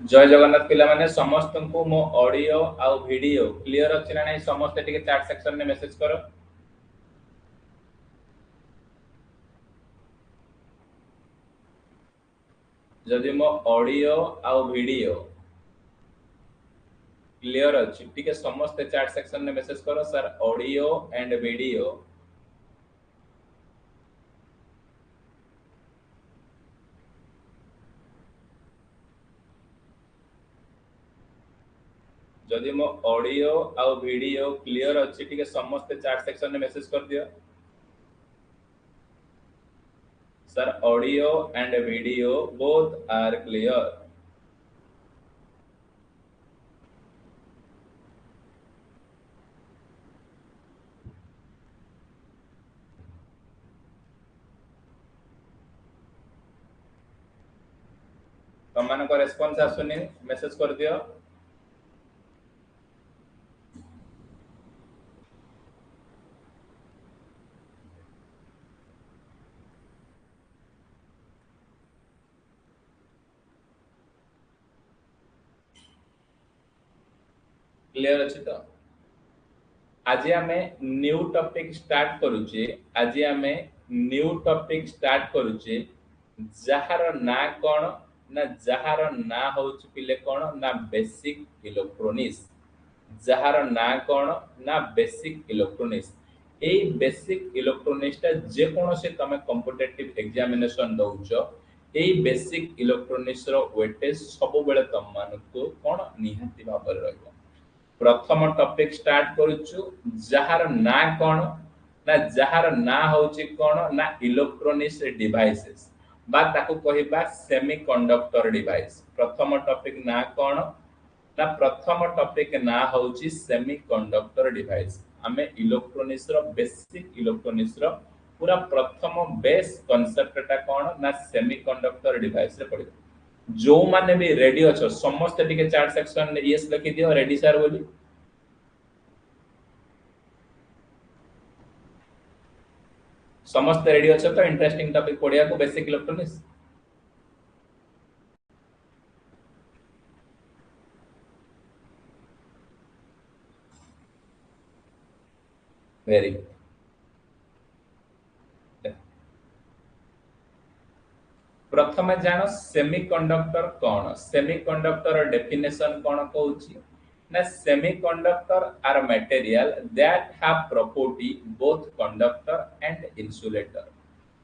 जय जगन्नाथ पिला माने समस्त को मो ऑडियो आउ वीडियो क्लियर अछि ना नहीं समस्त टिके चैट सेक्शन में मैसेज करो। जदि मो ऑडियो आउ वीडियो क्लियर अछि टिके समस्त चैट सेक्शन में मैसेज करो सर ऑडियो एंड वीडियो। जदि मो ऑडियो आउ वीडियो क्लियर अछि टिके समस्त चैट सेक्शन में मैसेज कर दियो। Sir audio and video both are clear. तमन को रेस्पॉन्स आसुनी मैसेज कर दियो। क्लियर अछि तो आज आमे न्यू टॉपिक स्टार्ट करूचे। आज आमे न्यू टॉपिक स्टार्ट करूचे जहार ना कोन ना जहार ना होउछ पिले कोन ना बेसिक इलेक्ट्रॉनिक्स। जहार ना कोन ना बेसिक इलेक्ट्रॉनिक्स। एई बेसिक इलेक्ट्रॉनिक्स ता जे कोनोसे तमे कॉम्पिटिटिव एग्जामिनेशन दउछो एई बेसिक इलेक्ट्रॉनिक्स रो वेटेज सब बेले तम मानको कोन निहाती भाबर रहइबो। प्रथम टॉपिक स्टार्ट करूछु जहार ना कोन ना जहार ना होउची कोन ना इलेक्ट्रॉनिक्स डिवाइसेस बा ताको कहिबा सेमीकंडक्टर डिवाइस। प्रथम टॉपिक ना कोन ना प्रथम टॉपिक ना होउची सेमीकंडक्टर डिवाइस। आमे इलेक्ट्रॉनिक्स रो बेसिक इलेक्ट्रॉनिक्स रो पूरा प्रथम बेस कांसेप्ट ता कोन ना सेमीकंडक्टर डिवाइस रे पडिबो। जो माने भी रेडी अछो समस्त टिके चैट सेक्शन में यस लिखि दियो रेडी सर बोली। समस्त रेडी अछो तो इंटरेस्टिंग टॉपिक पढ़िया को बेसिक इलेक्ट्रॉनिक्स। Very good. प्रथम जानो सेमीकंडक्टर कोन। सेमीकंडक्टर डेफिनेशन कोन कहूची ना semiconductor are material that have property both conductor and insulator.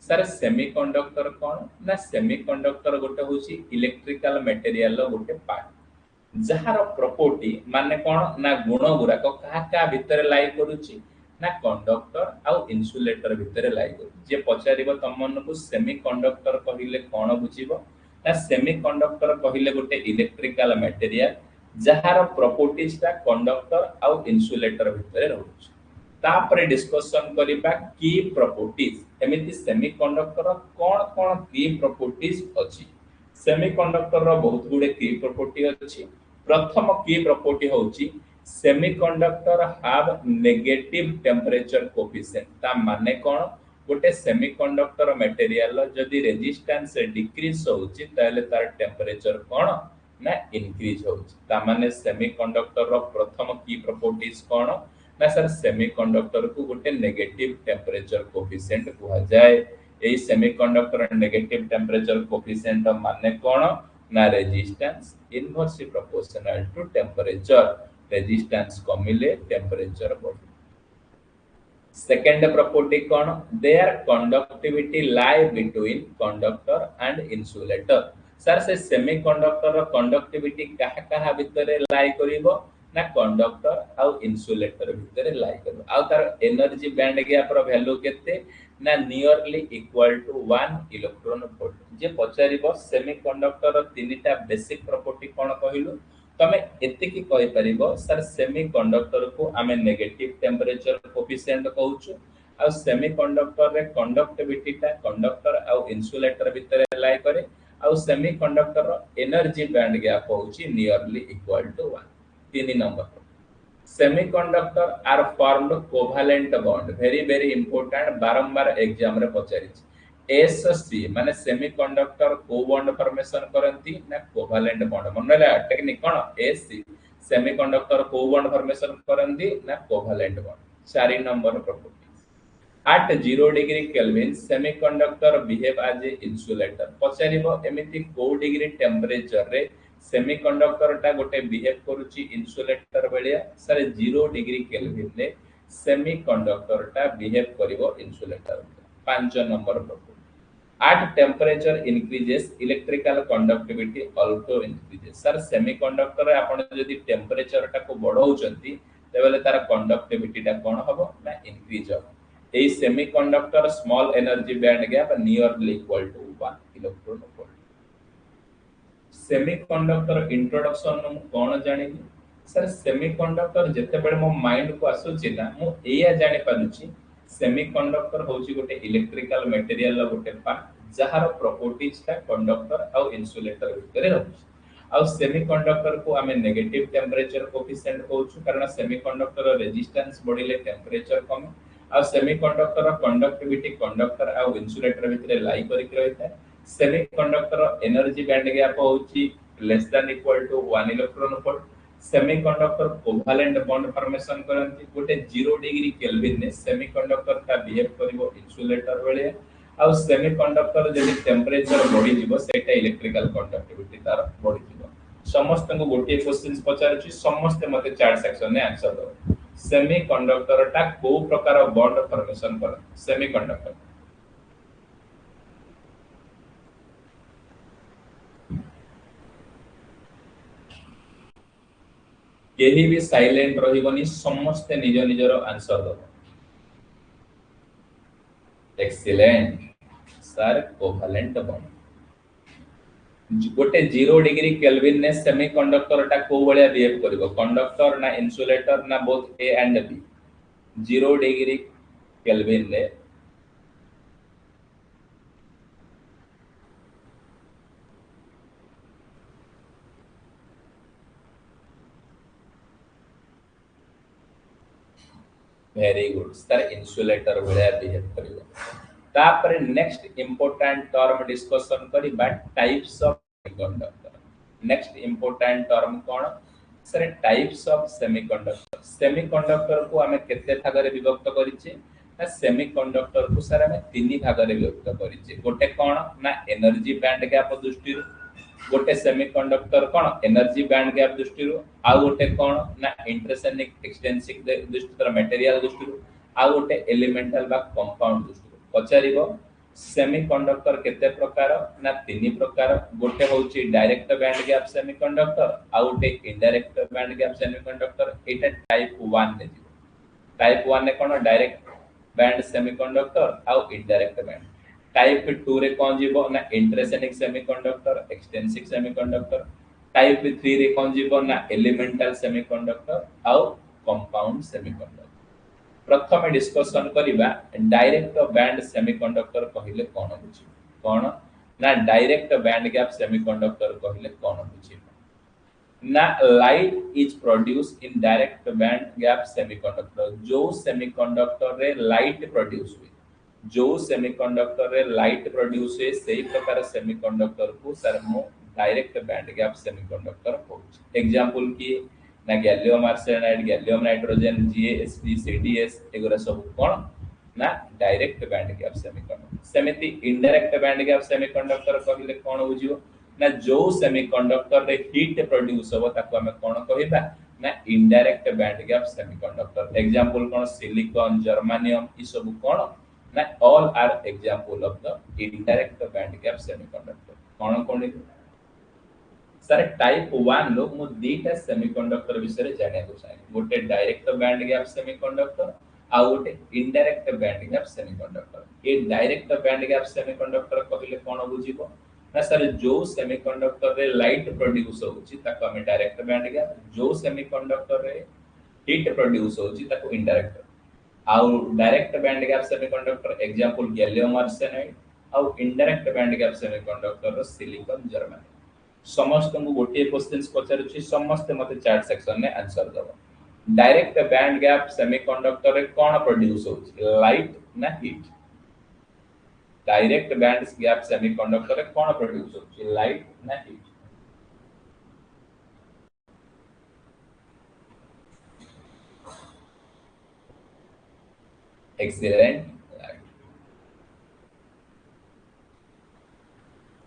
Sir semiconductor कोन ना सेमीकंडक्टर गोटे होची इलेक्ट्रिकल मटेरियल रो गोटे पार्ट जहार प्रॉपर्टी माने कोन ना गुण गुरा को कहा का भीतर लाई करूची ना कंडक्टर आउ इन्सुलेटर भितर लाइगो। जे पचारिबो तमनको सेमीकंडक्टर कहिले कोन बुझिबो ना सेमीकंडक्टर कहिले गोटे इलेक्ट्रिकल मटेरियल जहार प्रॉपर्टीज ता कंडक्टर आउ इन्सुलेटर भितर रहउछ। तापरे डिस्कशन करिबा की प्रॉपर्टीज एमिति सेमीकंडक्टर कोन कोन की प्रॉपर्टीज अछि। सेमीकंडक्टर रो बहुत गुडे की प्रॉपर्टी अछि। प्रथम की प्रॉपर्टी होउची semiconductor have negative temperature coefficient. ता माने कोन गोटे सेमीकंडक्टर मटेरियल जदी रेजिस्टेंस डिक्रीज होउची ताले तार टेम्परेचर कोन ना इंक्रीज होउची। ता माने सेमीकंडक्टर रो प्रथम की प्रॉपर्टीज कोन ना सर सेमीकंडक्टर को गोटे नेगेटिव टेम्परेचर कोफिशिएंट कुहा जाय। एई सेमीकंडक्टर नेगेटिव टेम्परेचर कोफिशिएंट माने कोन ना resistance inversely proportional to temperature. Resistance कमिले टेम्परेचर बढ़े। सेकंड प्रॉपर्टी कोन their conductivity lie between conductor and insulator. Sir से सेमीकंडक्टर रो कंडक्टिविटी कहा कहा भितरे लाई करिवो ना कंडक्टर आउ इंसुलेटर भितरे लाई करिवो। आउ तार एनर्जी बैंड गैप रो वैल्यू केते ना nearly equal to 1 electron volt. जे पचारिबो सेमीकंडक्टर रो तीनटा बेसिक प्रॉपर्टी कोन कहिलु तमे एते की कहि परिबो सर सेमीकंडक्टर को आमे नेगेटिव टेम्परेचर कोफिशिएंट कहउछु आ सेमीकंडक्टर रे कंडक्टिविटी ता कंडक्टर आ इन्सुलेटर भितर लाई करे आ सेमीकंडक्टर रो एनर्जी बैंड गैप होउची नियरली इक्वल टू 1। तीन number semiconductor are formed covalent bond. Very very important बारंबार एग्जाम रे पचारिछि एस सी माने सेमीकंडक्टर को बॉन्ड फॉर्मेशन करंती ना कोवेलेंट बॉन्ड मन रे टेक्निक कोन एस सी सेमीकंडक्टर को बॉन्ड फॉर्मेशन करंती ना covalent bond 4 number property at 0 degree Kelvin semiconductor behave as a insulator पचारिबो एमिति को डिग्री टेंपरेचर रे सेमीकंडक्टर टा गोटे बिहेव करूची इंसुलेटर बेलिया सर 0 डिग्री केल्विन रे सेमीकंडक्टर टा बिहेव करिवो insulator 5 number property at temperature increases electrical conductivity also increases sir semiconductor रे आपण जदी टेंपरेचर टा को बढ़ाउचंती तेबेले तार कंडक्टिविटी टा कोन हबो ना इंक्रीज हबो a semiconductor small energy band gap nearly equal to 1 electron volt semiconductor introduction मु कोन जानिबी सर सेमीकंडक्टर जते बेले मो माइंड को आसुची ना मु एया जानि पारुची सेमीकंडक्टर होची गोटे इलेक्ट्रिकल मटेरियल ला गोटे पार्ट जहार प्रॉपर्टीज ता कंडक्टर आ इन्सुलेटर भितरे रहउची आ सेमीकंडक्टर को हमें नेगेटिव टेंपरेचर कोफिशिएंट कहउछु कारण सेमीकंडक्टर रेजिस्टेंस बढ़िले टेंपरेचर कम आ सेमीकंडक्टर कंडक्टिविटी कंडक्टर आ इन्सुलेटर भितरे लाई करि रहइता सेमीकंडक्टर एनर्जी बैंड गैप होची less than equal to 1 electron volt semiconductor covalent bond formation करंती गोटे 0 डिग्री केल्विन ने सेमीकंडक्टर का बिहेव करिवो इन्सुलेटर बेले आ सेमीकंडक्टर जदि टेंपरेचर बढ़ी जिवो सेटा इलेक्ट्रिकल कंडक्टिविटी तार बढ़ी जिवो समस्त को गोटे क्वेश्चंस पचारछि समस्त मते चार्ट सेक्शन ने आंसर दो सेमीकंडक्टर टा को प्रकार बॉन्ड फॉर्मेशन कर सेमीकंडक्टर केही भी साइलेंट रहिबनी समस्त निज निजर आंसर दो एक्सीलेंट सर कोवेलेंट बॉन्ड गोटे 0 डिग्री केल्विन ने सेमीकंडक्टर टा को बलिया बिहेव करिवो कंडक्टर ना इन्सुलेटर ना both A and B 0 degree kelvin ने वेरी गुड सर इन्सुलेटर बलिया बिहेव करिवो तापर नेक्स्ट इंपोर्टेंट टर्म डिस्कशन करिबा types of semiconductor next important term कोन सर टाइप्स ऑफ सेमीकंडक्टर को हमें केते भाग रे विभक्त करिचे ना सेमीकंडक्टर को सर हमें तीन भाग रे विभक्त करिचे गोटे कोन ना एनर्जी बैंड गैप दृष्टि गोटे सेमीकंडक्टर कोन एनर्जी बैंड गैप दृष्टि आ गोटे कोन ना इंटरसेनिक एक्सटेंसिव दृष्टि मटेरियल दृष्टि आ गोटे एलिमेंटल बा कंपाउंड दृष्टि पचारिबो सेमीकंडक्टर केते प्रकार ना तीन प्रकार गोटे होची डायरेक्ट बैंड गैप सेमीकंडक्टर आ गोटे इनडायरेक्ट बैंड गैप सेमीकंडक्टर एटा टाइप 1 ने टाइप 1 ने कोन डायरेक्ट बैंड सेमीकंडक्टर आ इनडायरेक्ट बैंड टाइप 2 रे कोन जीवो ना इंटरसेनिक सेमीकंडक्टर एक्सटेंसिव सेमीकंडक्टर टाइप 3 रे कोन जीवो ना एलिमेंटल सेमीकंडक्टर आ कंपाउंड सेमीकंडक्टर प्रथम डिस्कशन करिबा डायरेक्ट बैंड सेमीकंडक्टर कहिले कोन बुझी कोन ना डायरेक्ट बैंड गैप सेमीकंडक्टर कहिले कोन बुझी ना light is produce in direct band gap semiconductor जो सेमीकंडक्टर रे लाइट प्रोड्यूस हुए जो सेमीकंडक्टर रे लाइट प्रोड्यूस हुए सही प्रकार सेमीकंडक्टर को सरमो डायरेक्ट बैंड गैप सेमीकंडक्टर कहू एग्जांपल की ना gallium arsenide gallium nitrogen GSP CDS एगुरा सब कोन ना डायरेक्ट बैंड गैप सेमीकंडक्टर सेमिति इनडायरेक्ट बैंड गैप सेमीकंडक्टर कहिले कोन बुझियो ना जो सेमीकंडक्टर रे हीट प्रोड्यूस हो ताको हम कोन कहिबा ना indirect band gap semiconductor example कोन सिलिकॉन जर्मेनियम ई सब कोन ना all are example of the indirect band gap semiconductor कोन कोन सर टाइप 1 लो मु दीटा सेमीकंडक्टर विषय जाने को चाहे गोटे डायरेक्ट बैंड गैप सेमीकंडक्टर आ गोटे इनडायरेक्ट बैंड गैप सेमीकंडक्टर ए डायरेक्ट बैंड गैप सेमीकंडक्टर कहिले कोन बुझिबो ना सर जो सेमीकंडक्टर रे लाइट प्रोड्यूस होउची ताको हम डायरेक्ट बैंड गैप जो सेमीकंडक्टर रे हीट प्रोड्यूस होउची ताको इनडायरेक्ट आ direct band gap semiconductor example gallium arsenide आ indirect band gap semiconductor silicon germanium समस्त को गोटे क्वेश्चंस पचारुछि समस्त मते चार्ट सेक्शन ने आंसर दबो डायरेक्ट बैंड गैप सेमीकंडक्टर रे कोन प्रोड्यूस होछि लाइट ना heat direct band gap semiconductor रे कोन प्रोड्यूस होची लाइट ना हीट एक्सीलेंट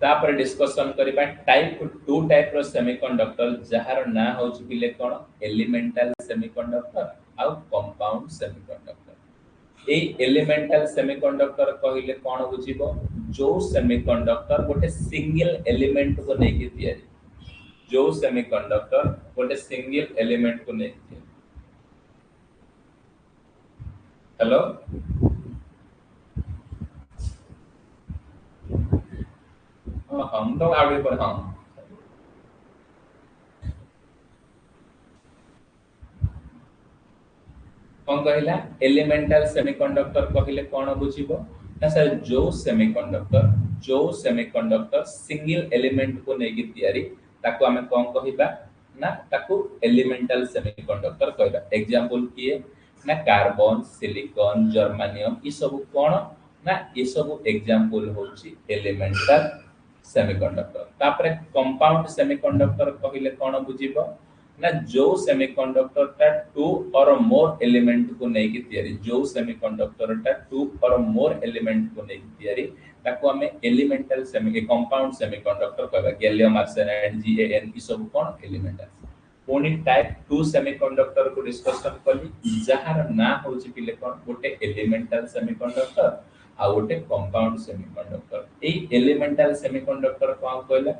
तापर डिस्कशन करिबा टाइप 2 टाइप रो सेमीकंडक्टर जहार ना होची पिले कोन एलिमेंटल सेमीकंडक्टर आउ कंपाउंड सेमीकंडक्टर ए एलिमेंटल सेमीकंडक्टर कहिले कोन बुझिबो जो सेमीकंडक्टर गोटे सिंगल एलिमेंट को नेकी तयारी जो सेमीकंडक्टर गोटे सिंगल एलिमेंट को नेकी हेलो हम तो आगे पर हम कौन कहला एलिमेंटल सेमीकंडक्टर कहले कौन बुझिबो ना सर जो सेमीकंडक्टर सिंगल एलिमेंट को नेकी तयारी ताको हमें कौन कहिबा ना ताको एलिमेंटल सेमीकंडक्टर कहबा एग्जांपल किए ना कार्बन सिलिकॉन जर्मेनियम ई सब कौन ना ये सब एग्जांपल होची एलिमेंटल सेमीकंडक्टर तापर कंपाउंड सेमीकंडक्टर कहले कौन बुझिबो ना जो सेमीकंडक्टर टा टू और मोर एलिमेंट को नहीं की तैयारी जो सेमीकंडक्टर टा टू और मोर एलिमेंट को नहीं की तैयारी ताको हमें एलिमेंटल सेमी कंपाउंड सेमीकंडक्टर कहबा गैलियम आर्सेनाइड जीएन ई सब कोन एलिमेंटल पुनी टाइप 2 सेमीकंडक्टर को डिस्कशन कली जहार ना होची पिले कोन गोटे एलिमेंटल सेमीकंडक्टर आ गोटे कंपाउंड सेमीकंडक्टर ए एलिमेंटल सेमीकंडक्टर कोन कहला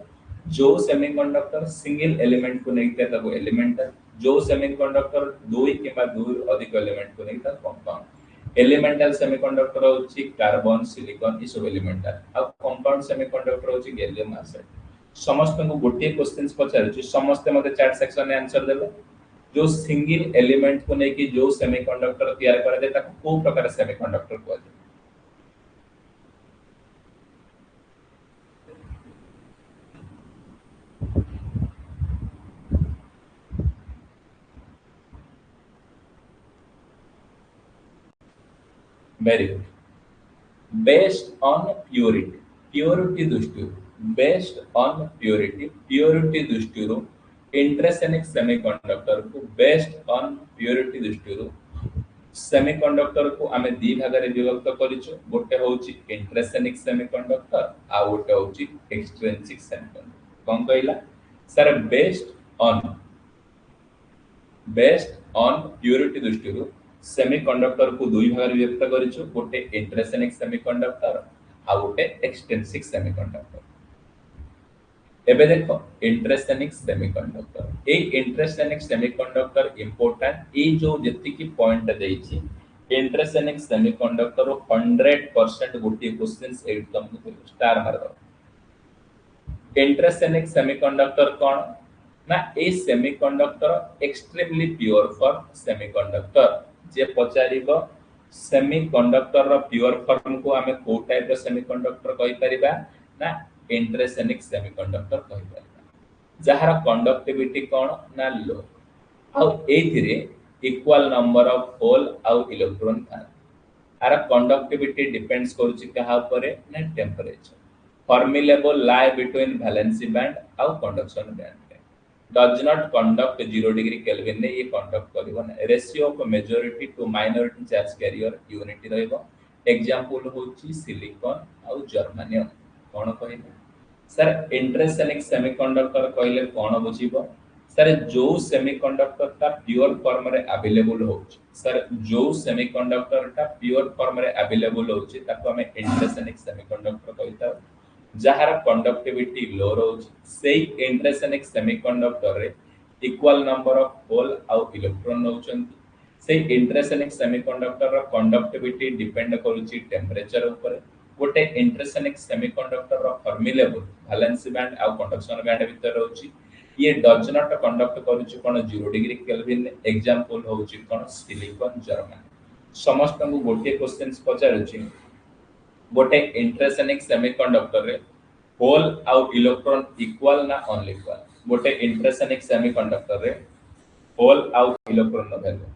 जो सेमीकंडक्टर सिंगल एलिमेंट को नहीं कहता वो एलिमेंटल जो सेमीकंडक्टर दो किंबा दो अधिक एलिमेंट को नहीं कहता कंपाउंड एलिमेंटल सेमीकंडक्टर होची कार्बन सिलिकॉन ई सब एलिमेंटल अब कंपाउंड सेमीकंडक्टर होची गैलियम आर्सेनाइड समस्त को गोटे क्वेश्चंस पचारछि समस्त मते चैट सेक्शन में आंसर देबे जो सिंगल एलिमेंट को नहीं कि जो सेमीकंडक्टर तैयार करे दे ताको को प्रकार सेमीकंडक्टर कहै very good based on purity purity दृष्टि based on purity दृष्टि इंट्रासेनिक सेमीकंडक्टर को based on purity दृष्टि सेमीकंडक्टर को आमे दी भाग रे विभक्त करिछु गोटे होची इंट्रासेनिक सेमीकंडक्टर आ गोटे होची एक्सट्रिंसिक सेमीकंडक्टर कोन कहला सर बेस्ड ऑन प्योरिटी दृष्टि सेमीकंडक्टर को दुई भाग में व्यक्त करिछु गोटे इंट्रासेनिक सेमीकंडक्टर आ गोटे एक्सट्रिंसिक सेमीकंडक्टर एबे देखो इंट्रासेनिक semiconductor A intrinsic semiconductor important ए जो जति की पॉइंट देछि इंट्रासेनिक सेमीकंडक्टर 100% गोटे क्वेश्चंस एकदम स्टार मार दो इंट्रासेनिक सेमीकंडक्टर कौन ना ए semiconductor extremely pure for semiconductor जे पचारिबो सेमीकंडक्टर रो प्योर फॉर्म को हमें को टाइप रो सेमीकंडक्टर कहि परिबा ना इंट्रासेनिक सेमीकंडक्टर कहि परिबा जहार कंडक्टिविटी कोन ना लो आउ एथिरे इक्वल नंबर ऑफ होल आउ इलेक्ट्रॉन था आर कंडक्टिविटी डिपेंड्स करूची कहा ऊपर ना temperature Fermi level lie between valency band और conduction band does not conduct 0 degree Kelvin ने ये conduct करिवो ना ratio of majority to minority charge carrier unity रहइबो एग्जांपल होची सिलिकॉन और जर्मेनियम कोन कहिबा सर इंट्रासेनिक सेमीकंडक्टर कहले कोन बुझिबो सर जो सेमीकंडक्टर ता प्योर फॉर्म रे अवेलेबल होची सर जो सेमीकंडक्टर ता प्योर फॉर्म रे अवेलेबल होची ताको हमें इंट्रासेनिक सेमीकंडक्टर कहिता जहार कंडक्टिविटी लो रोज सेई इंट्रासेनिक सेमीकंडक्टर रे इक्वल नंबर ऑफ होल आउ इलेक्ट्रॉन नउचंती सेई इंट्रासेनिक सेमीकंडक्टर रो कंडक्टिविटी डिपेंड करूची टेंपरेचर ऊपर गोटे इंट्रासेनिक सेमीकंडक्टर रो फर्मी लेवल वैलेंसी बैंड आउ कंडक्शन बैंड भीतर रहउची ये डज नॉट कंडक्ट करूची कोन 0 डिग्री केल्विन एग्जांपल होउची कोन सिलिकॉन जर्मन समस्त को गोटे क्वेश्चंस पचारुची गोटे इंट्रासेनिक सेमीकंडक्टर रे होल आउ इलेक्ट्रॉन इक्वल ना अनइक्वल गोटे इंट्रासेनिक सेमीकंडक्टर रे होल आउ इलेक्ट्रॉन नो वैल्यू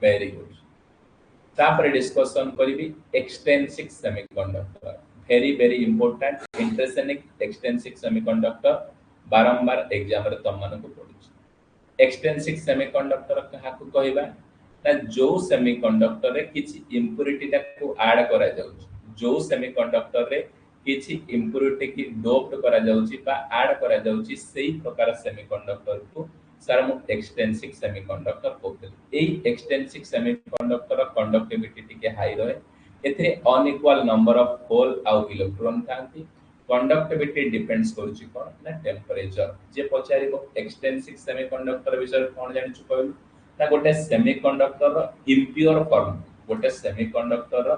वेरी गुड तापर डिस्कशन करी extrinsic semiconductor very very important intrinsic extrinsic semiconductor बारंबार एग्जाम रे तुम मन को पड़ुछि एक्सटेंसिव सेमीकंडक्टर कहाकू कहबा ना जो सेमीकंडक्टर रे किछि इंप्योरिटी को ऐड करा जाउछि जो सेमीकंडक्टर रे किछि इंप्योरिटी की डोप्ड करा जाउछि बा ऐड करा जाउछि सेही प्रकार सेमीकंडक्टर को सर मु एक्सटेंसिव सेमीकंडक्टर कहते एई एक्सटेंसिव सेमीकंडक्टर कंडक्टिविटी टिके हाई रहे एथिरे अनइक्वल नंबर ऑफ होल आउ इलेक्ट्रॉन थांती कंडक्टिविटी डिपेंड्स करूची कोन ना टेंपरेचर जे पचारिबो एक्सटेंसिव सेमीकंडक्टर विषय कोन जानिछु कहलु ना गोटे सेमीकंडक्टर रो इम्प्योर फॉर्म गोटे सेमीकंडक्टर रो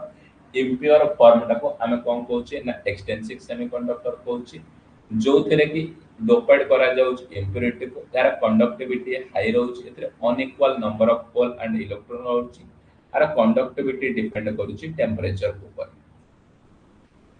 इम्प्योर फॉर्म टाको आमे कोन कहूची ना एक्सटेंसिव सेमीकंडक्टर कहूची जो थिरे की डोपेड करा जाउछ इम्प्योरिटी को तार कंडक्टिविटी हाई रहउछ एतरे unequal number of hole and electron रहउछ आर कंडक्टिविटी डिपेंड करूची टेंपरेचर ऊपर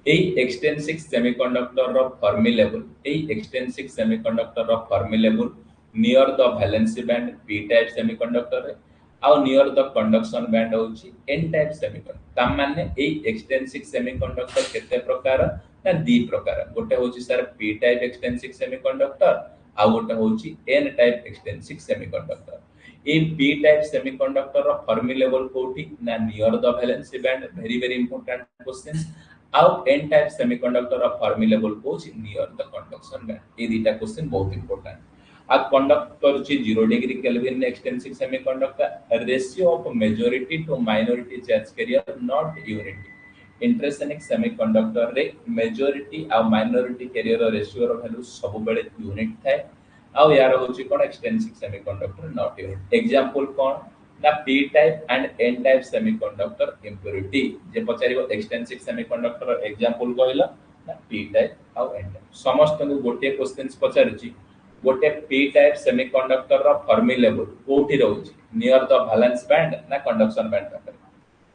এই এক্সটেন্সিভ সেমিকন্ডক্টর র ফর্মি লেভেল এই এক্সটেন্সিভ সেমিকন্ডক্টর র Fermi level near the valency band P type semiconductor রে আউ নিয়র দ কন্ডকশন ব্যান্ড হଉଛି এন টাইপ সেমিকন্ডক্টর তা মানে এই এক্সটেন্সিভ সেমিকন্ডক্টর কেতে প্রকার না ଦି ପ୍ରକାର ଗୋଟେ ହଉଛି sir P type extrinsic semiconductor ଆଉ ଗୋଟେ ହଉଛି ଏନ୍ ଟାଇପ ଏକ୍ସଟେନ୍ସିଭ ସେମିକଣ୍ଡକ୍ଟର এই পি টাইপ সেমিকন্ডক্টর ର ফর্মি লেভেল কোठी না near the valency band very very important questions आउ एन टाइप सेमीकंडक्टर ର ଫର୍ମି ଲେଭେଲ କୋଛି ନିୟର द कंडक्शन बैंड ଏ ଦିଟା क्वेश्चन ବହୁତ ଇମ୍ପୋର୍ଟାଣ୍ଟ आ कंडक्ट करूची 0 degree kelvin extrinsic semiconductor ratio of majority to minority charge carrier not unity intrinsic semiconductor रे majority आ माइनॉरिटी कैरियर रेशियो रो वैल्यू सब बेले यूनिट थाए आ यार होची कोन extensive semiconductor not unit example कोन ना p type and n type semiconductor impurity जे पचारिबो एक्सटेंसिव सेमीकंडक्टर एग्जांपल कहला ना पी टाइप आ एन टाइप समस्त को गोटे क्वेश्चंस पचारुची गोटे पी टाइप सेमीकंडक्टर रो फर्मी लेवल कोठी रहउची नियर द वैलेंस बैंड ना कंडक्शन बैंड पाखरे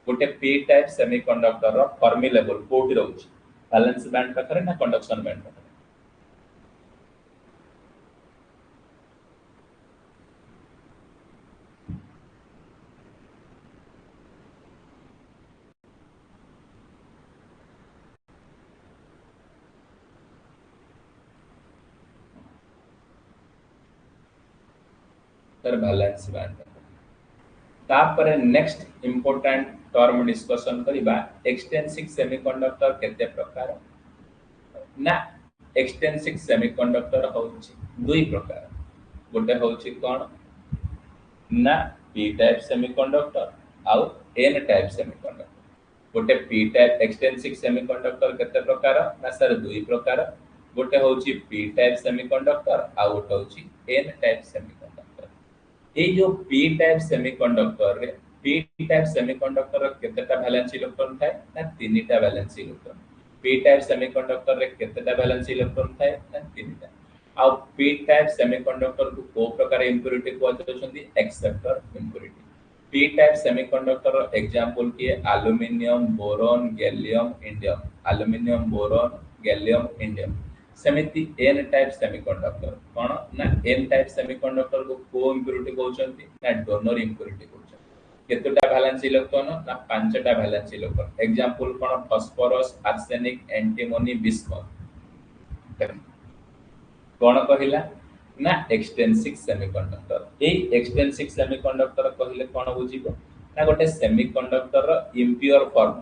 गोटे पी टाइप सेमीकंडक्टर रो फर्मी लेवल कोठी रहउची वैलेंस बैंड पाखरे ना कंडक्शन बैंड पाखरे तर वैलेंस बैंड तापर नेक्स्ट इंपोर्टेंट टर्म डिस्कशन करिबा एक्सटेंसिव सेमीकंडक्टर केते प्रकार ना एक्सटेंसिव सेमीकंडक्टर होउची दुई प्रकार गोटे होउची कोन ना पी टाइप सेमीकंडक्टर आउ एन टाइप सेमीकंडक्टर गोटे पी टाइप एक्सटेंसिव सेमीकंडक्टर केते प्रकार ना सर दुई प्रकार गोटे होउची पी टाइप सेमीकंडक्टर आउ गोटे होउची एन टाइप सेमीकंडक्टर ए जो पी टाइप सेमीकंडक्टर रे पी टाइप सेमीकंडक्टर केतेटा वैलेंस इलेक्ट्रॉन थाए ना तीनटा valence electron p type semiconductor रे केतेटा वैलेंस इलेक्ट्रॉन थाए ना तीनटा आ पी टाइप सेमीकंडक्टर को प्रकार इंप्योरिटी को अछंती acceptor impurity p type semiconductor example की aluminium boron gallium indium aluminium boron gallium indium सेमिति एन टाइप सेमीकंडक्टर कोन ना एन टाइप सेमीकंडक्टर को इंप्योरिटी कहउचंती ना डोनर इंप्योरिटी कहउचंती केतोटा वैलेंस इलेक्ट्रॉन ना पांचटा वैलेंस इलेक्ट्रॉन एग्जांपल कोन फास्फोरस आर्सेनिक एंटीमोनी बिस्मथ कोन कहिला ना एक्सटेंसिव सेमीकंडक्टर ए एक्सटेंसिव सेमीकंडक्टर कहिले कोन बुझिबो ना गोटे सेमीकंडक्टर रो इंप्योर फॉर्म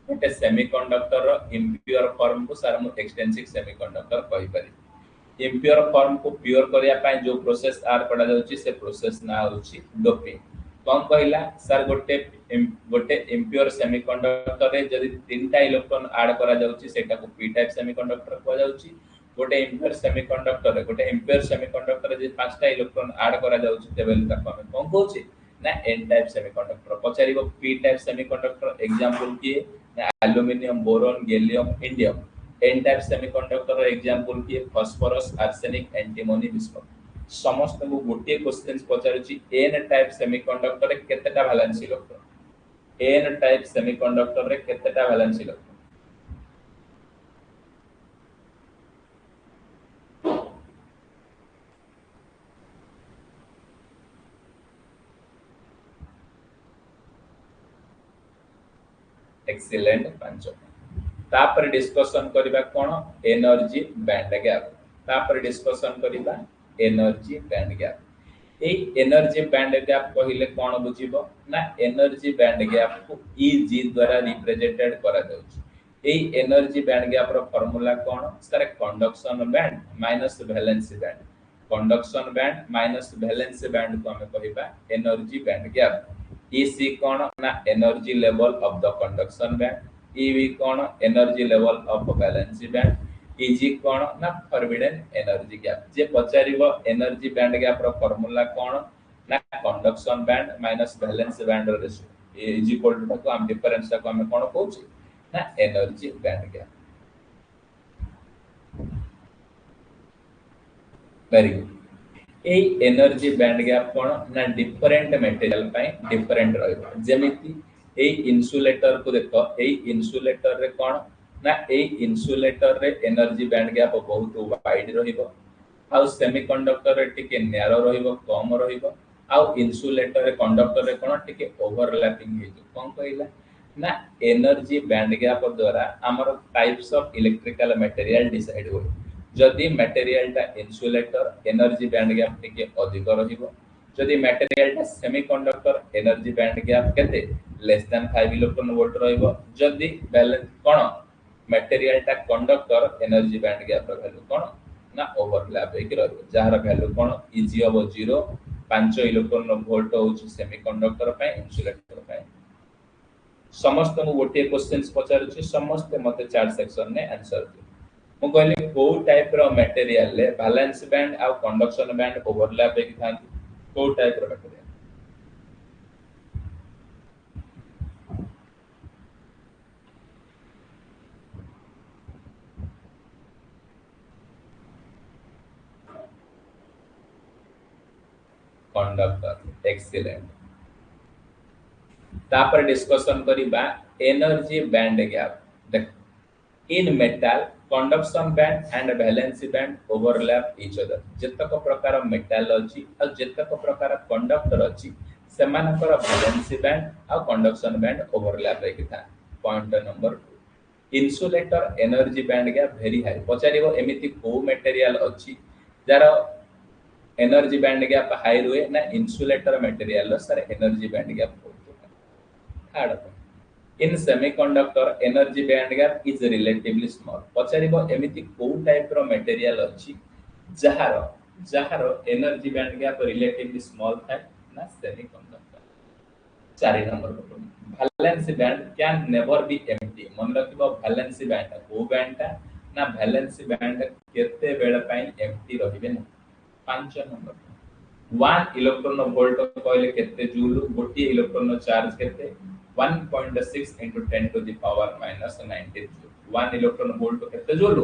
गोटे सेमीकंडक्टर रो इंप्योर फॉर्म को सर मु एक्सटेंसिव सेमीकंडक्टर कहि पारि इंप्योर फॉर्म को प्योर करिया पय जो प्रोसेस आर पडा जाउची से प्रोसेस ना होची डोपिंग कोन कहिला सर गोटे गोटे इंप्योर सेमीकंडक्टर रे जदी तीनटा इलेक्ट्रॉन ऐड करा जाउची सेटा को पी टाइप सेमीकंडक्टर को जाउची गोटे इंप्योर सेमीकंडक्टर जे पांचटा इलेक्ट्रॉन ऐड करा जाउची तेबेल ताको हम कोन कहउची ना एन टाइप सेमीकंडक्टर पचारिबो पी टाइप सेमीकंडक्टर एग्जांपल किए ना aluminium boron gallium indium n type semiconductor example किए फास्फोरस आर्सेनिक एंटीमोनी बिस्मथ समस्त को गोटे क्वेश्चंस पचारुची एन टाइप सेमीकंडक्टर रे केतेटा valence electron n type semiconductor रे केतेटा वैलेंस इलेक्ट्रॉन एक्सीलेंट 5। तापर डिस्कशन करिबा कोन एनर्जी बैंड गैप। तापर डिस्कशन करिबा एनर्जी बैंड गैप। ए एनर्जी बैंड गैप कहिले कोन बुझिबो ना एनर्जी बैंड गैप को ईजी द्वारा रिप्रेजेंटेड करा जाउछ। ए एनर्जी बैंड गैप रो फार्मूला कोन sir conduction band minus valency band. Conduction band minus valency band को हमें कहिबा एनर्जी बैंड गैप। ईसी कोन ना energy level of the conduction band. EV cone energy level of valency band. Easy कोन ना forbidden energy gap. जे पचारिबो energy band gap रो formula कोन ना conduction band minus valency band रो ratio is equal to को हम difference को हम कोन कहउची ना energy band gap. Very good. ए एनर्जी बैंड गैप कोन ना डिफरेंट मटेरियल पय डिफरेंट रहइबो। जेमिति ए इन्सुलेटर को देखो ए इन्सुलेटर रे कोन ना ए इन्सुलेटर रे एनर्जी बैंड गैप बहुत वाइड रहिबो आ सेमीकंडक्टर रे टिके नैरो रहिबो कम रहिबो आ इन्सुलेटर रे कंडक्टर रे कोन टिके ओवरलैपिंग हे जो कोन कहला ना एनर्जी बैंड गैप द्वारा हमर types of electrical material decide होय। जदि मटेरियलटा इन्सुलेटर एनर्जी बैंड गैप टिके अधिक रहिबो। जदि मटेरियलटा सेमीकंडक्टर एनर्जी बैंड गैप केते लेस देन 5 इलेक्ट्रॉन वोल्ट रहिबो। जदि बैलेंस कोन मटेरियलटा कंडक्टर एनर्जी बैंड गैप रो वैल्यू कोन ना ओवरलैप हेकि रहिबो जहार वैल्यू कोन इजी होबो 0 5 इलेक्ट्रॉन वोल्ट होउची सेमीकंडक्टर पे इन्सुलेटर पे। समस्त मु गोटे क्वेश्चंस पचारुची समस्त मते चार्ट सेक्शन ने आंसर दे। मु कहले को टाइप रो मटेरियल ले बैलेंस बैंड आ कंडक्शन बैंड ओवरलैप हेकि थांती को टाइप रो मटेरियल कंडक्टर एक्सीलेंट। तापर डिस्कशन करिबा एनर्जी बैंड गैप। देख in metal conduction band and valency band overlap each other. जेतक प्रकार मेटल अछि आ जेतक प्रकार कंडक्टर अछि सेमानकर वैलेंसी बैंड आ कंडक्शन बैंड ओवरलैप हेकि था। Point number 2 insulator energy band gap very high. पचारिबो एमिति को मटेरियल अछि जार एनर्जी बैंड गैप हाई रुए ना insulator material sir energy band gap third in semiconductor energy band gap is relatively small. पचारिबो एमिति को टाइप रो मटेरियल अछि जहार energy band gap relatively small थाए ना semiconductor. 4 number valency band can never be empty. मन रखिबो वैलेंसी बैंड को बैंड ना वैलेंसी बैंड केते बेल पई एम्प्टी रहिबे ना। 5 नंबर 1 इलेक्ट्रॉन वोल्ट कहले केते जूल गोटी इलेक्ट्रॉन चार्ज केते 1.6 into 10 to the power minus 19 joule। 1 electron volt केते joule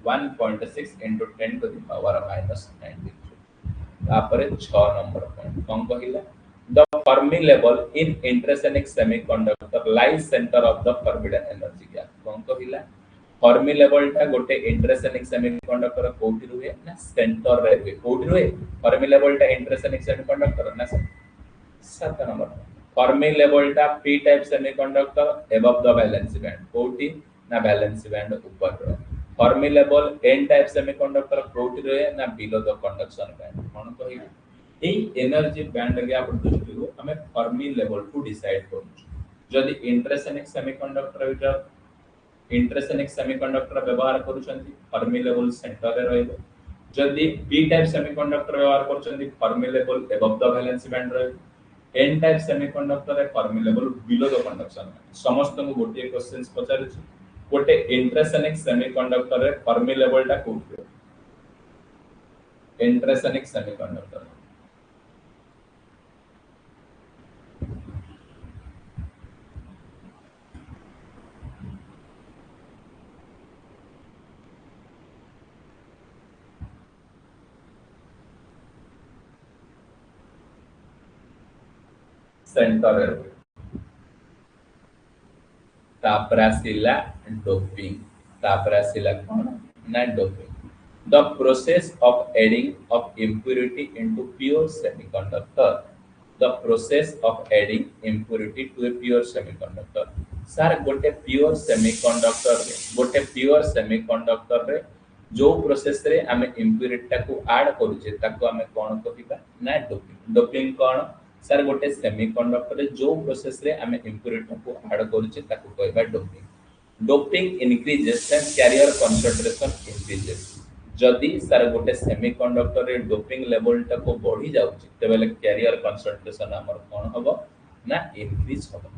1.6 into 10 to the power minus 19 joule। तापरे 6 नंबर पॉइंट कोन कहिला the Fermi level in intrinsic semiconductor lies center of the forbidden energy gap। कोन कहिला Fermi level टा गोटे intrinsic semiconductor कोठी रुए ना centre रे रुए कोठी रुए फर्मी लेवल टा इंट्रिंसिक सेमीकंडक्टर ना 7 नंबर फर्मी लेवल टा p type semiconductor above the valency band कोठी ना वैलेंसी बैंड ऊपर रो। Fermi level n type semiconductor कोठी रुए ना बिलो द कंडक्शन बैंड। कोन कहि ए एनर्जी बैंड गैप दृष्टि हमें फर्मी लेवल को डिसाइड करू। जदि इंट्रिंसिक सेमीकंडक्टर विटर इंट्रिंसिक सेमीकंडक्टर व्यवहार करूछंती फर्मी लेवल सेंटर रे रहइबो। जदि पी टाइप सेमीकंडक्टर व्यवहार करूछंती Fermi level above the valency band रहइबो। एन टाइप सेमीकंडक्टर रे Fermi level below the conduction. समस्त को गोटे क्वेश्चंस पचारुछि गोटे इंट्रिंसिक सेमीकंडक्टर रे फर्मी लेवल टा कोठी इंट्रिंसिक सेमीकंडक्टर सेंटर रे तापरासिला डोपिंग। तापरासिला कोन ना doping the process of adding of impurity into pure semiconductor। the process of adding impurity to a pure semiconductor sir गोटे प्योर सेमीकंडक्टर रे जो प्रोसेस रे आमे इम्प्यूरिटी को ऐड करूचे ताको आमे कोन कहिबा ना डोपिंग। डोपिंग कोन सर गोटे सेमीकंडक्टर रे जो प्रोसेस रे आमे इम्प्यूरिटी को ऐड करूचे ताको कहबा doping. Doping increases then carrier concentration increases. जदि सर गोटे सेमीकंडक्टर रे डोपिंग लेवल टा को बढ़ी जाउची तेबेले कैरियर कंसंट्रेशन हमर कोन हबो ना इंक्रीज हबो।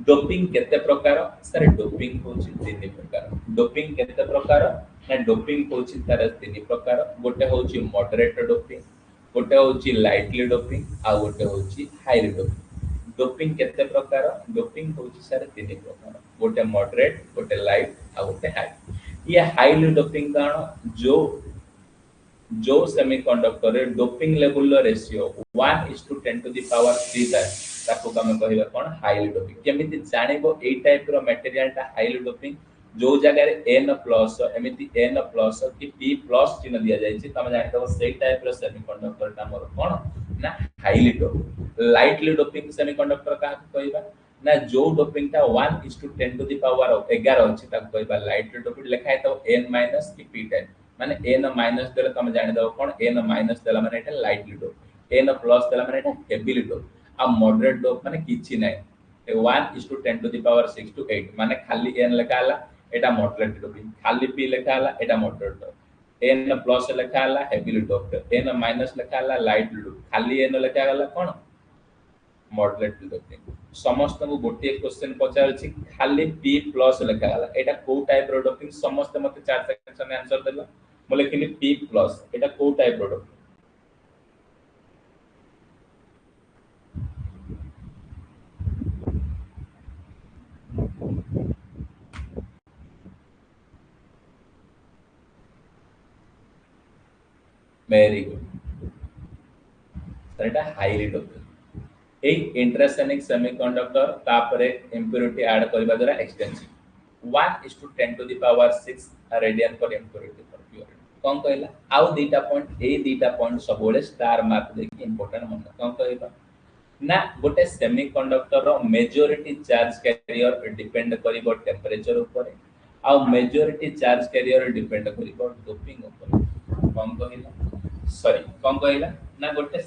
डोपिंग केते प्रकार सर डोपिंग होची तीन प्रकार। डोपिंग केते प्रकार ना डोपिंग होची तार तीन प्रकार। गोटे होची मॉडरेट डोपिंग, गोटे होची लाइटली डोपिंग आ गोटे होची हाईली डोपिंग। डोपिंग केते प्रकार डोपिंग होची सर तीन प्रकार। गोटे मॉडरेट, गोटे लाइट आ गोटे हाई। ये हाईली डोपिंग कारण जो सेमीकंडक्टर रे doping level ratio 1:10 to the power 3 था ताको हम कहबा कोन हाईली डोपिंग। केमिति जानिबो एई टाइप रो मटेरियल टा हाईली डोपिंग जो जगह रे n प्लस एमिति n प्लस कि p प्लस चिन्ह दिया जाय छै तमे जानिबो सेई टाइप रो सेमीकंडक्टर टा मोर कोन ना highly doping. Lightly doping semiconductor का कहबा ना जो डोपिंग टा 1:10 टू द पावर 11 अछि ताको कहबा लाइटली डोपिंग लिखाय तो n माइनस कि p टाइप माने n माइनस देले तमे जानि दो कोन n माइनस देला माने एटा लाइटली डोप n प्लस देला माने एटा हेवीली डोप आ मॉडरेट डोप माने किछि नै 1:10 टू द पावर 6 टू 8 माने खाली n लिखा हला एटा मॉडरेट डोपिंग, खाली p लिखा हला एटा मॉडरेट डोप, n प्लस लिखा हला हेवीली डोप, n माइनस लिखा हला लाइटली डोप, खाली n लिखा हला कोन मॉडरेट डोपिंग। समस्त को गोटे क्वेश्चन पचार छी खाली p प्लस लिखा हला एटा को टाइप रो डोपिंग समस्त मते चार सेक्शन में आंसर देला mo लिखिली p प्लस एटा को टाइप रो डोपिंग। वेरी गुड सर एटा हाईली डोपिंग। ए इंट्रासेनिक सेमीकंडक्टर तापरे इंप्योरिटी ऐड करबा द्वारा extensive 1:10 to the power 6 radian per impurity per purity कोन कहला आउ दीटा पॉइंट ए दीटा पॉइंट सबोले स्टार मार्क देखि इंपोर्टेंट मन कोन कहबा ना गोटे सेमीकंडक्टर रो मेजॉरिटी चार्ज कैरियर डिपेंड करिवो टेंपरेचर ऊपर आ मेजॉरिटी चार्ज कैरियर डिपेंड करिवो डोपिंग ऊपर कोन कहला सॉरी कोन कहला ना गोटे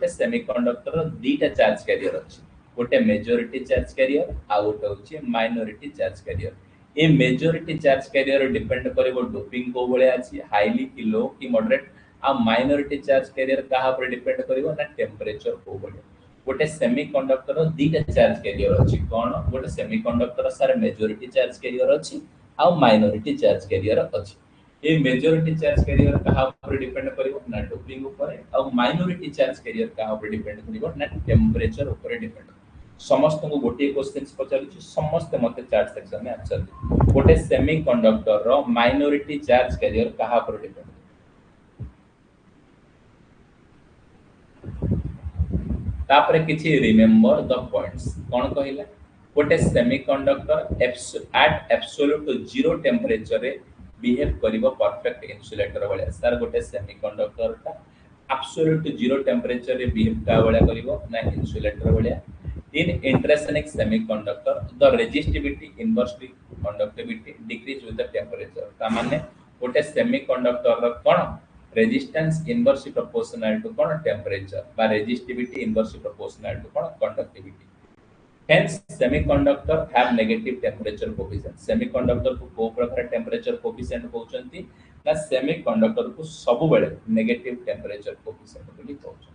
सेमीकंडक्टर रो दीटा चार्ज कैरियर अछि गोटे मेजॉरिटी चार्ज कैरियर आ गोटे होची माइनॉरिटी चार्ज कैरियर। ए मेजॉरिटी चार्ज कैरियर डिपेंड करिवो डोपिंग को बळे अछि हाईली कि लो कि मॉडरेट आ माइनॉरिटी चार्ज कैरियर कहा पर डिपेंड करिवो ना टेंपरेचर को बळे। गोटे सेमीकंडक्टर रो दीटा चार्ज कैरियर अछि कोन गोटे सेमीकंडक्टर सारे मेजॉरिटी चार्ज कैरियर अछि आ माइनॉरिटी चार्ज कैरियर अछि। ए मेजॉरिटी चार्ज कैरियर कहा पर डिपेंड करिवो ना डोपिंग ऊपर आ माइनॉरिटी चार्ज कैरियर कहा पर डिपेंड करिवो ना टेंपरेचर ऊपर डिपेंड। समस्त को गोटे क्वेश्चंस पचारुछि समस्त मते चार सेक्शन में आंसर दे। गोटे सेमीकंडक्टर रो माइनॉरिटी चार्ज कैरियर कहा पर डिपेंड तापरे किछि रिमेंबर द पॉइंट्स कोन कहिला गोटे semiconductor at absolute zero temperature रे बिहेव करिवो परफेक्ट इन्सुलेटर वाले। सर गोटे सेमीकंडक्टर का एब्सोल्यूट जीरो टेंपरेचर रे बिहेव का वाला करिवो ना इन्सुलेटर वाले। In intrinsic semiconductor the resistivity inversely conductivity decrease with the temperature ता माने गोटे सेमीकंडक्टर रो कोन रेजिस्टेंस इनवर्सली प्रोपोर्शनल टू कोन टेंपरेचर बा रेजिस्टिविटी इनवर्सली प्रोपोर्शनल टू कोन conductivity. Hence, semiconductor have negative temperature coefficient. Semiconductor को को प्रकार temperature coefficient कहउचंती ना semiconductor को सब बेले negative temperature coefficient बोली कहउचंती।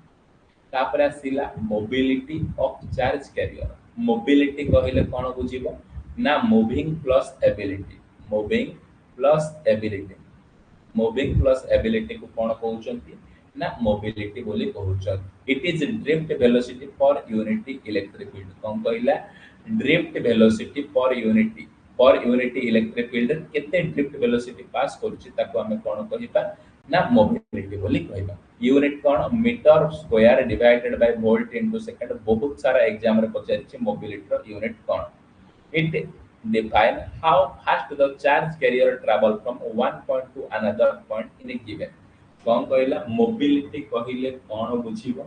तापर आसिला mobility of charge carrier. Mobility कहिले कोन बुझिबो ना moving plus ability. Moving plus ability. Moving plus ability को कोन कहउचंती ना मोबिलिटी बोली कहउचंती। It is drift velocity per unity electric field कोन कहला drift velocity per unity electric field केते ड्रिफ्ट वेलोसिटी पास करछि ताको हमें कोन कहिबा ना मोबिलिटी बोली कहबा। यूनिट कोन metre square divided by volt into second बहुत सारा एग्जाम रे पचारिछि मोबिलिटी रो यूनिट कोन। It define how fast the charge carrier travel from one point to another point in a given। कोन कहला मोबिलिटी कहिले कोन बुझिबो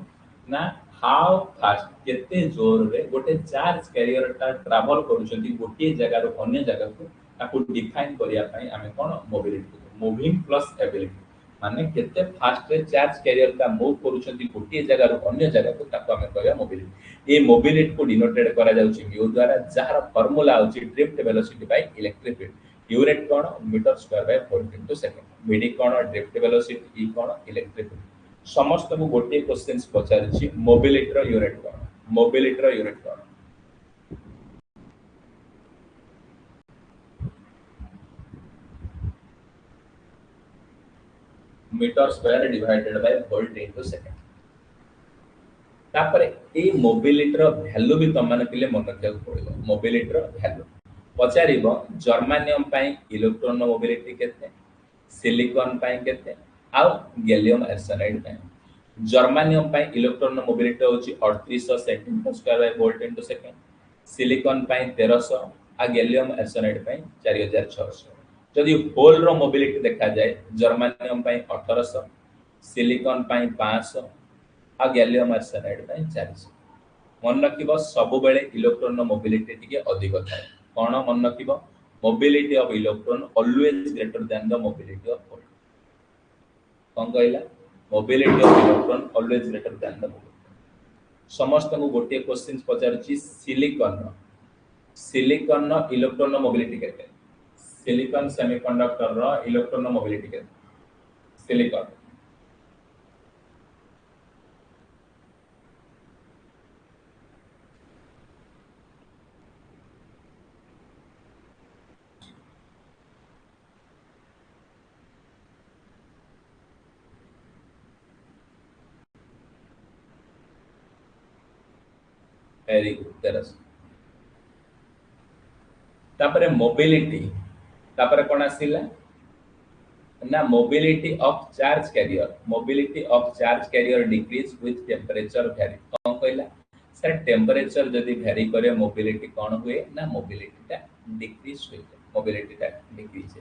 ना हाउ फास्ट केते जोर रे गोटे चार्ज कैरियर टा ट्रैवल करूछंती गोटे जगह रो अन्य जगह को ताको डिफाइन करिया पई आमे कोन मोबिलिटी मूविंग प्लस एबिलिटी माने केते फास्ट रे चार्ज कैरियर टा मूव करूछंती गोटे जगह रो अन्य जगह को ताको आमे कहया मोबिलिटी ए मोबिलिटी को डिनोटेड करा जाउची म्यू द्वारा जहार फार्मूला होची drift velocity by electric field unit कोन metre square by volt into second VD कोन ड्रिफ्ट वेलोसिटी ई कोन इलेक्ट्रिक फील्ड समस्त को गोटे क्वेश्चन पचारिछि मोबिलिटी रो यूनिट कोन मोबिलिटी रो यूनिट कोन metre square divided by volt into second तापर ए मोबिलिटी रो वैल्यू भी तम माने पिले मन रखिया पड़िबो मोबिलिटी रो वैल्यू पचारिबो जर्मानियम पई इलेक्ट्रॉन मोबिलिटी केते सिलिकॉन पई केते आ गैलियम आर्सेनाइड पई जर्मानियम पई इलेक्ट्रॉन मोबिलिटी होची 3800 centimetre square by volt into second silicon पई 1300 आ गैलियम आर्सेनाइड पई 4600 जदि होल रो मोबिलिटी देखा जाए जर्मानियम पई 1800 सिलिकॉन पई 500 आ गैलियम आर्सेनाइड पई 400 मन रखिबो सब बेले इलेक्ट्रॉन मोबिलिटी टिके अधिक थाए कोन मन रखिबो mobility of electron always greater than the mobility of hole कोन कहला mobility of electron always greater than the समस्त को गोटे क्वेश्चन पचारछि सिलिकॉन नो इलेक्ट्रॉन मोबिलिटी केते सिलिकॉन सेमीकंडक्टर रो इलेक्ट्रॉन मोबिलिटी केते सिलिकॉन वेरी गुड तेरस तापरे मोबिलिटी तापरे कोन आसिला ना mobility of charge carrier decrease with temperature very कोन कहला सर टेम्परेचर जदी वेरी करे मोबिलिटी कोन हुए ना मोबिलिटी ता डिक्रीज हुए मोबिलिटी ता decrease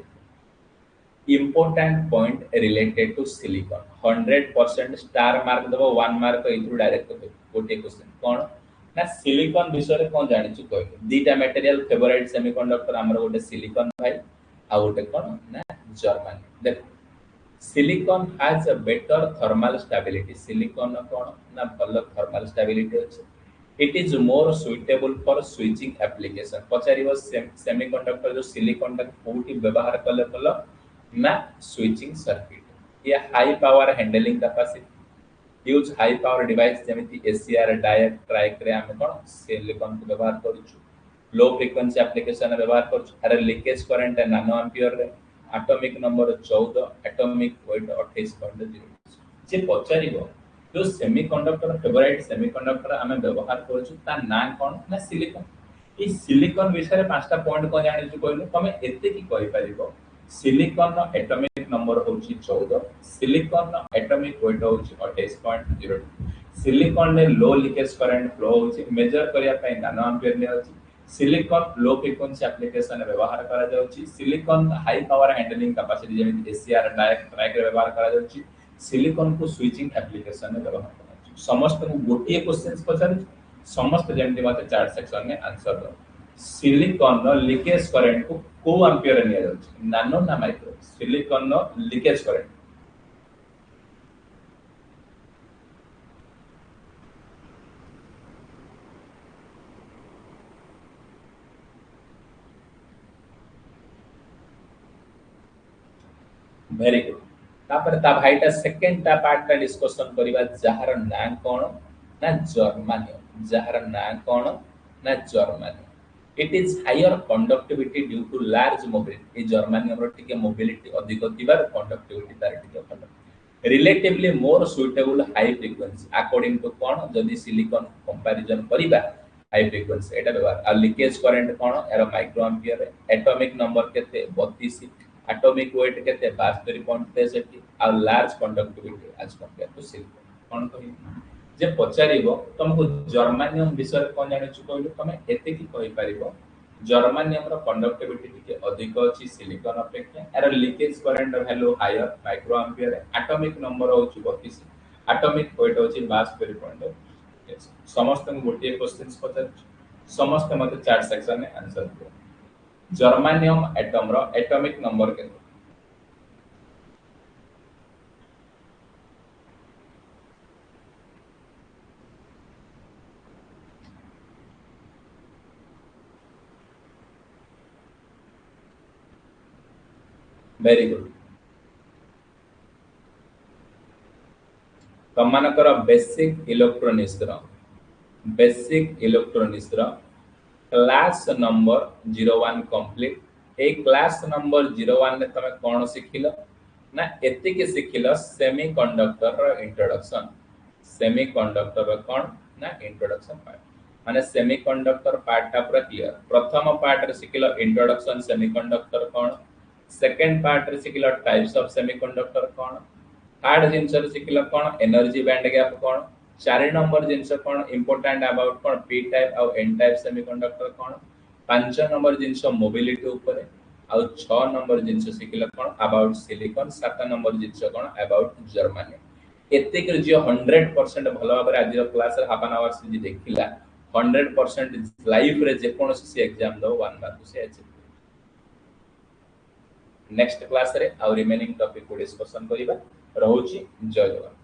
important point related to silicon 100% star mark दबो 1 मार्क इथु डायरेक्ट गोटे क्वेश्चन कोन ना सिलिकॉन विषय रे कोन जानि छु कहले दीटा मटेरियल फेवरेट सेमीकंडक्टर हमर गोटे सिलिकॉन भाई आ गोटे कोन ना जर्मन देख silicon has a better thermal stability silicon कोन ना भल थर्मल स्टेबिलिटी अछि it is more suitable for switching application पचारिबो सेमीकंडक्टर जो सिलिकॉन ता कोठी व्यवहार कले कल ना स्विचिंग सर्किट या high power handling capacity use high power device जेमिति एसीआर डायरेक्ट ट्राइक रे हम कोन सिलिकॉन को व्यवहार करूछु लो फ्रीक्वेंसी एप्लीकेशन व्यवहार करूछु अरे लीकेज करंट नानो एम्पियर रे एटॉमिक नंबर 14 एटॉमिक वेट 28.0 जे पचारिबो जो सेमीकंडक्टर फेवरेट सेमीकंडक्टर हम व्यवहार करूछु ता ना कोन ना सिलिकॉन ई सिलिकॉन विषय रे पांचटा पॉइंट को जानि छु कहलु तमे एते की कहि परिबो सिलिकॉन नो एटॉमिक नंबर होची 14 सिलिकॉन नो एटॉमिक वेट होची 28.02 सिलिकॉन ने लो लीकेज करंट फ्लो होची मेजर करिया पई नानो एम्पियर ने होची सिलिकॉन लो फ्रीक्वेंसी एप्लीकेशन व्यवहार करा जाउची silicon high power handling capacity जेमिति एसीआर डायरेक्ट ट्रैक रे व्यवहार करा जाउची सिलिकॉन को स्विचिंग एप्लीकेशन में व्यवहार करा जाउची समस्त को गोटिए क्वेश्चंस पचारि समस्त जेमिति माते चार्ट सेक्शन में आंसर दो सिलिकॉन नो लीकेज करंट को एम्पियर निया जाउची नानो ना माइक्रो सिलिकॉन नो लीकेज करंट वेरी गुड तापर ता भाईटा सेकंड ता पार्ट का डिस्कशन करिबा जहार ना कोन ना जर्मानियम जहार ना कोन ना germanium it is higher conductivity due to large mobility ए जर्मानियम रो टिके मोबिलिटी अधिक थिबार कंडक्टिविटी तार टिके कम relatively more suitable high frequency according to कोन जदी सिलिकॉन कंपैरिजन करिबा हाई फ्रीक्वेंसी एटा व्यवहार आ लीकेज करंट कोन एरो माइक्रो एम्पियर एटॉमिक नंबर केते 32 एटॉमिक वेट केते 72.63 आ large conductivity as compare to silicon कोन कहि जे पचारिबो तुमको जर्मानियम विषय कोन जानि छु कहलु तमे एते की कहि परिबो जर्मानियम रो कंडक्टिविटी टिके अधिक अछि सिलिकॉन अपेक्षा एरो leakage current value higher micro ampere atomic number होछु 32 एटॉमिक वेट होची 72.1 समस्त गोटे क्वेश्चंस पचार समस्त मते चार सेक्शन में आंसर दियो जर्मानियम एटम रो एटॉमिक नंबर केते वेरी गुड तम मानकर basic electronics class number 01 complete ए क्लास नंबर 01 ने तमे कोन सिखिलो ना एति के सिखिलो सेमीकंडक्टर रो इंट्रोडक्शन सेमीकंडक्टर रो कोन ना इंट्रोडक्शन पार्ट माने सेमीकंडक्टर पार्ट टा पूरा क्लियर प्रथम पार्ट रे सिखिलो इंट्रोडक्शन सेमीकंडक्टर कोन सेकंड पार्ट रे सिखिलो टाइप्स ऑफ सेमीकंडक्टर कोन थर्ड जिंस रे सिखिलो कोन एनर्जी बैंड गैप कोन चार नंबर जिनस कौन इंपोर्टेंट अबाउट कौन पी टाइप और एन टाइप सेमीकंडक्टर कौन पांच नंबर जिनस मोबिलिटी ऊपर और 6 नंबर जिनस सिखिला कौन अबाउट सिलिकॉन 7 नंबर जिनस कौन अबाउट जर्मनी एतिक जे 100% भलो भाबरे आज क्लास रे हाफ एन आवर से जे देखिला 100% लाइफ रे जे कोन से एग्जाम दो वन बार से अछि नेक्स्ट क्लास रे और रिमेनिंग टॉपिक को डिस्कशन करिबा रहउची जय जगन्नाथ।